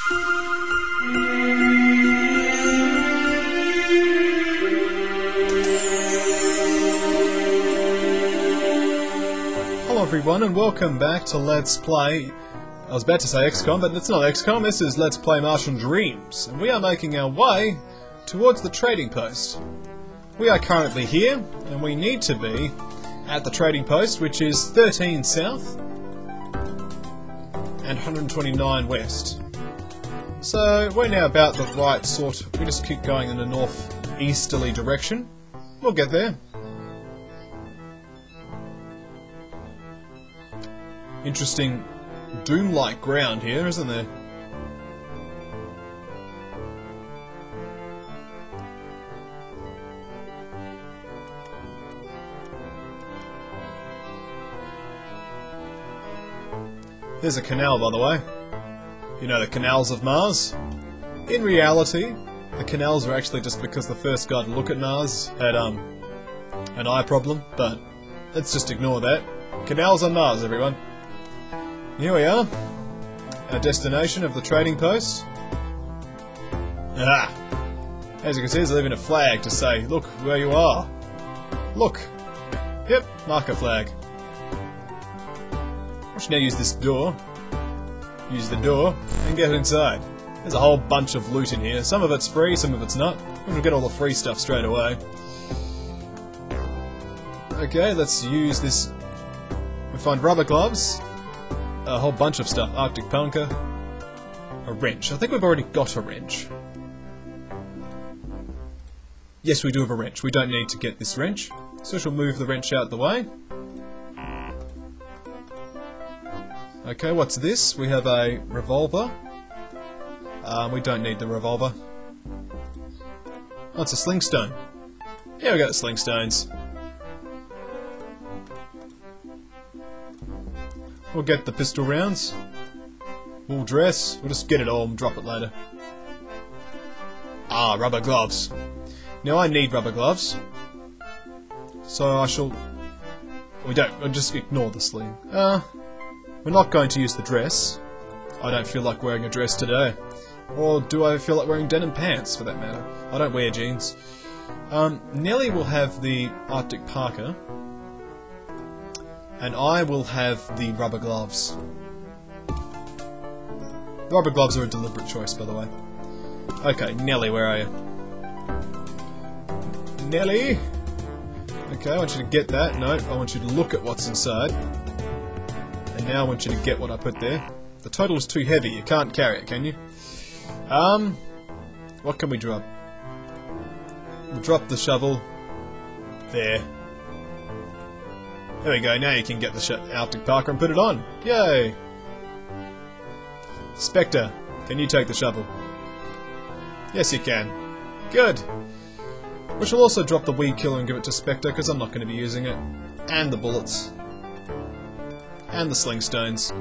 Hello everyone and welcome back to Let's Play. I was about to say XCOM, but it's not XCOM, this is Let's Play Martian Dreams, and we are making our way towards the trading post. We are currently here, and we need to be at the trading post, which is 13 south and 129 west. So we're now about the right sort. We just keep going in the northeasterly direction. We'll get there. Interesting Doom-like ground here, isn't there? There's a canal, by the way. You know the canals of Mars? In reality, the canals are actually just because the first guy to look at Mars had an eye problem, but let's just ignore that. Canals on Mars, everyone. Here we are, our destination of the trading post. Ah! As you can see, there's even a flag to say, look where you are. Look! Yep, marker flag. I should now use this door. Use the door and get inside. There's a whole bunch of loot in here. Some of it's free, some of it's not. We'll get all the free stuff straight away. Okay, let's use this. We find rubber gloves. A whole bunch of stuff. Arctic punker. A wrench. I think we've already got a wrench. Yes, we do have a wrench. We don't need to get this wrench. So she'll move the wrench out the way. Okay, what's this? We have a revolver. We don't need the revolver. Oh, it's a sling stone. Yeah, we got the sling stones. We'll get the pistol rounds. We'll dress. We'll just get it all and drop it later. Ah, rubber gloves. Now I need rubber gloves. So I shall... We don't. We'll just ignore the sling. We're not going to use the dress. I don't feel like wearing a dress today. Or do I feel like wearing denim pants, for that matter? I don't wear jeans. Nelly will have the Arctic parka. And I will have the rubber gloves. The rubber gloves are a deliberate choice, by the way. Okay, Nelly, where are you? Nelly! Okay, I want you to get that. No, I want you to look at what's inside. And now I want you to get what I put there. The total is too heavy, you can't carry it, can you? What can we drop? We'll drop the shovel. There. There we go, now you can get the Arctic Parker and put it on. Yay! Spectre, can you take the shovel? Yes, you can. Good! We shall also drop the weed killer and give it to Spectre, because I'm not going to be using it. And the bullets. And the sling stones.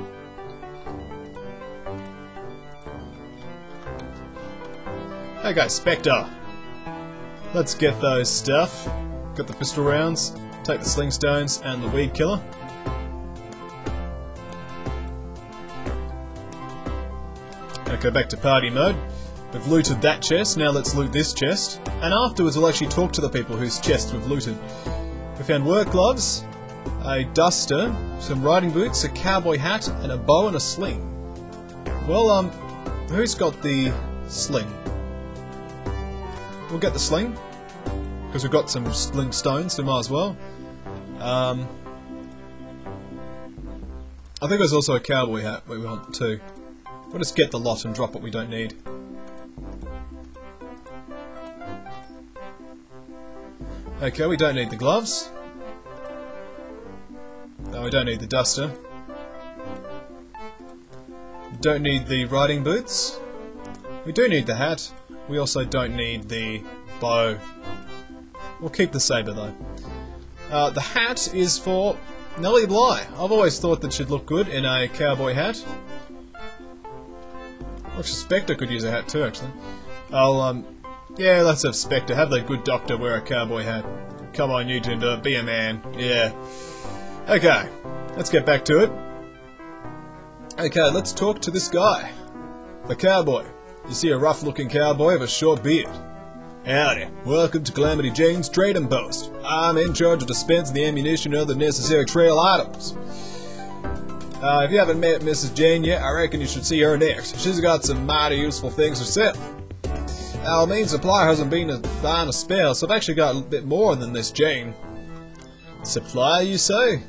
Okay, Spectre. Let's get those stuff. Got the pistol rounds. Take the sling stones and the weed killer. Okay, back to party mode. We've looted that chest, now let's loot this chest. And afterwards we'll actually talk to the people whose chests we've looted. We found work gloves, a duster, some riding boots, a cowboy hat, and a bow and a sling. Well, who's got the sling? We'll get the sling. Because we've got some sling stones, so might as well. I think there's also a cowboy hat we want too. We'll just get the lot and drop what we don't need. Okay, we don't need the gloves. No, we don't need the duster. We don't need the riding boots. We do need the hat. We also don't need the bow. We'll keep the saber though. The hat is for Nellie Bly. I've always thought that she'd look good in a cowboy hat. I suspect I could use a hat too, actually. Yeah, let's have Spectre. Have the good doctor wear a cowboy hat. Come on, you two, be a man. Yeah. Okay, let's get back to it. Okay, let's talk to this guy. The cowboy. You see a rough-looking cowboy with a short beard. Howdy. Welcome to Calamity Jane's trading post. I'm in charge of dispensing the ammunition and other necessary trail items. If you haven't met Mrs. Jane yet, I reckon you should see her next. She's got some mighty useful things herself. Our main supplier hasn't been buying a spell, so I've actually got a bit more than this Jane. Supplier, you say?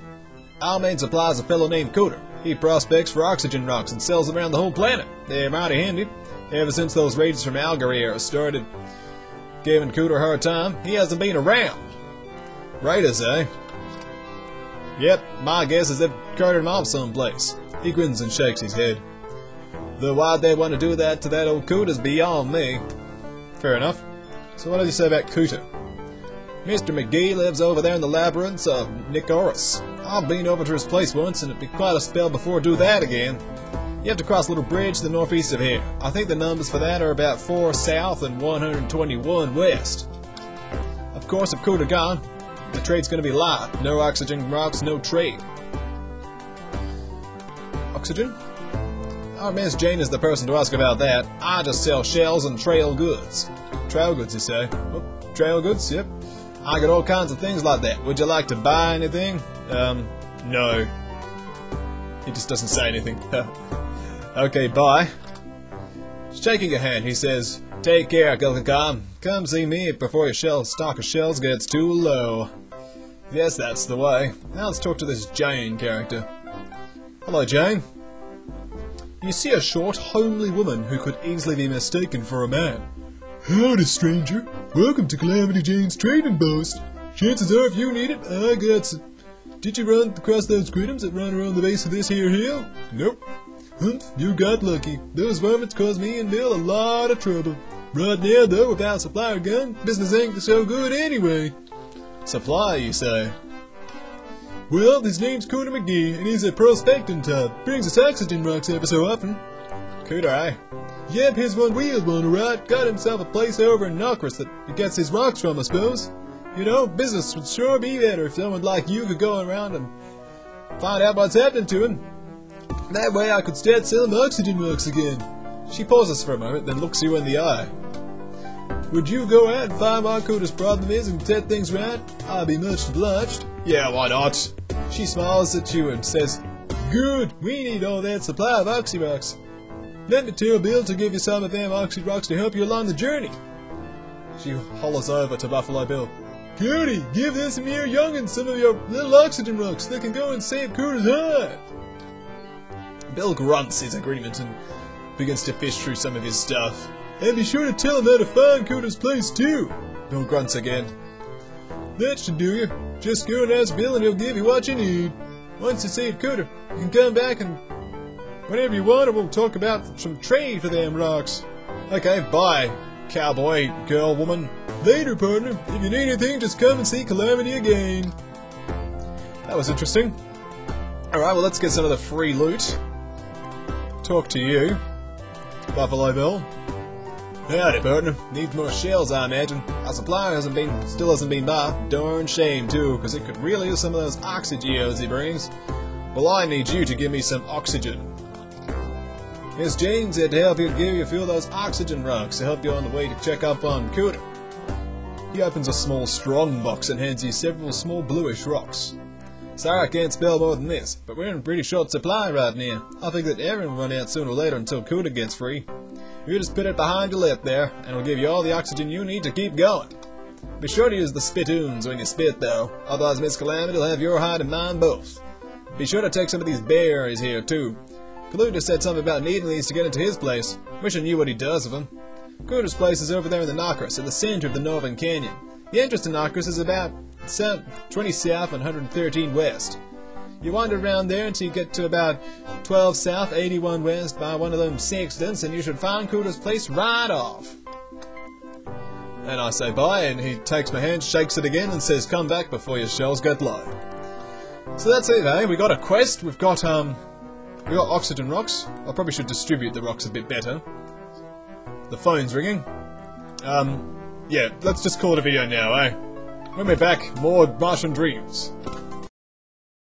Our main supplier is a fellow named Cooter. He prospects for oxygen rocks and sells them around the whole planet. They're mighty handy. Ever since those raiders from Algaria started giving Cooter a hard time, he hasn't been around. Raiders, eh? Yep, my guess is they've carted him off someplace. He grins and shakes his head. Though why they want to do that to that old Cooter's beyond me. Fair enough. So what did you say about Cooter? Mr. McGee lives over there in the labyrinths of Nicorus. I've been over to his place once, and it'd be quite a spell before I do that again. You have to cross a little bridge to the northeast of here. I think the numbers for that are about 4 south and 121 west. Of course, if Cooter gone, the trade's gonna be live. No oxygen rocks, no trade. Oxygen? Our Miss Jane is the person to ask about that. I just sell shells and trail goods. Trail goods, you say? Oh, trail goods, yep. I got all kinds of things like that. Would you like to buy anything? No. He just doesn't say anything. Okay, bye. Shaking a hand, he says, "Take care, Gilkacom. Come see me before your stock of shells gets too low." Yes, that's the way. Now let's talk to this Jane character. Hello, Jane. You see a short, homely woman who could easily be mistaken for a man. Howdy, stranger. Welcome to Calamity Jane's trading post. Chances are, if you need it, I got some. Did you run across those critters that run around the base of this here hill? Nope. Humph, you got lucky. Those varmints caused me and Bill a lot of trouble. Right now, though, without a supplier gun, business ain't so good anyway. Supply, you say? Well, his name's Cooter McGee, and he's a prospecting type. Brings us oxygen rocks every so often. Cooter, eh? Yep, he's one-wheeled one, alright. Got himself a place over in Nocris that he gets his rocks from, I suppose. You know, business would sure be better if someone like you could go around and find out what's happening to him. That way I could start selling oxygen rocks again. She pauses for a moment, then looks you in the eye. Would you go out and find what Cooter's problem is and set things right? I'd be much obliged. Yeah, why not? She smiles at you and says, Good, we need all that supply of oxy rocks. Let me tell Bill to give you some of them oxy rocks to help you along the journey. She hollers over to Buffalo Bill. Cootie, give this mere young'un some of your little oxygen rocks that can go and save Cooter's hide. Bill grunts his agreement and begins to fish through some of his stuff. And be sure to tell him how to find Cooter's place too. Bill grunts again. That should do you. Just go and ask Bill and he'll give you what you need. Once you see it, Cooter, you can come back and whenever you want, we'll talk about some trade for them rocks. Okay, bye, cowboy, girl, woman. Later, partner. If you need anything, just come and see Calamity again. That was interesting. Alright, well, let's get some of the free loot. Talk to you, Buffalo Bill. Howdy, partner. Needs more shells, I imagine. Our supplier still hasn't been by. Darn shame, too, because it could really use some of those oxygeos he brings. Well, I need you to give me some oxygen. Miss Jane said to help you to give you a few of those oxygen rocks to help you on the way to check up on Cooter. He opens a small strong box and hands you several small bluish rocks. Sorry I can't spell more than this, but we're in pretty short supply right now. I think that everyone will run out sooner or later until Cooter gets free. You just put it behind your lip there, and it'll give you all the oxygen you need to keep going. Be sure to use the spittoons when you spit, though, otherwise Miss Calamity will have your hide and mine both. Be sure to take some of these berries here, too. Kaluta said something about needing these to get into his place. Wish I knew what he does with them. Cooter's place is over there in the Nocris, at the center of the Northern Canyon. The entrance to Nocris is about 20 south and 113 west. You wander around there until you get to about 12 south, 81 west by one of them sextants, and you should find Cooter's place right off. And I say bye, and he takes my hand, shakes it again, and says, come back before your shells get low. So that's it, eh? We got a quest, we got oxygen rocks. I probably should distribute the rocks a bit better. The phone's ringing. Yeah, let's just call it a video now, eh? When we're back, more Martian dreams.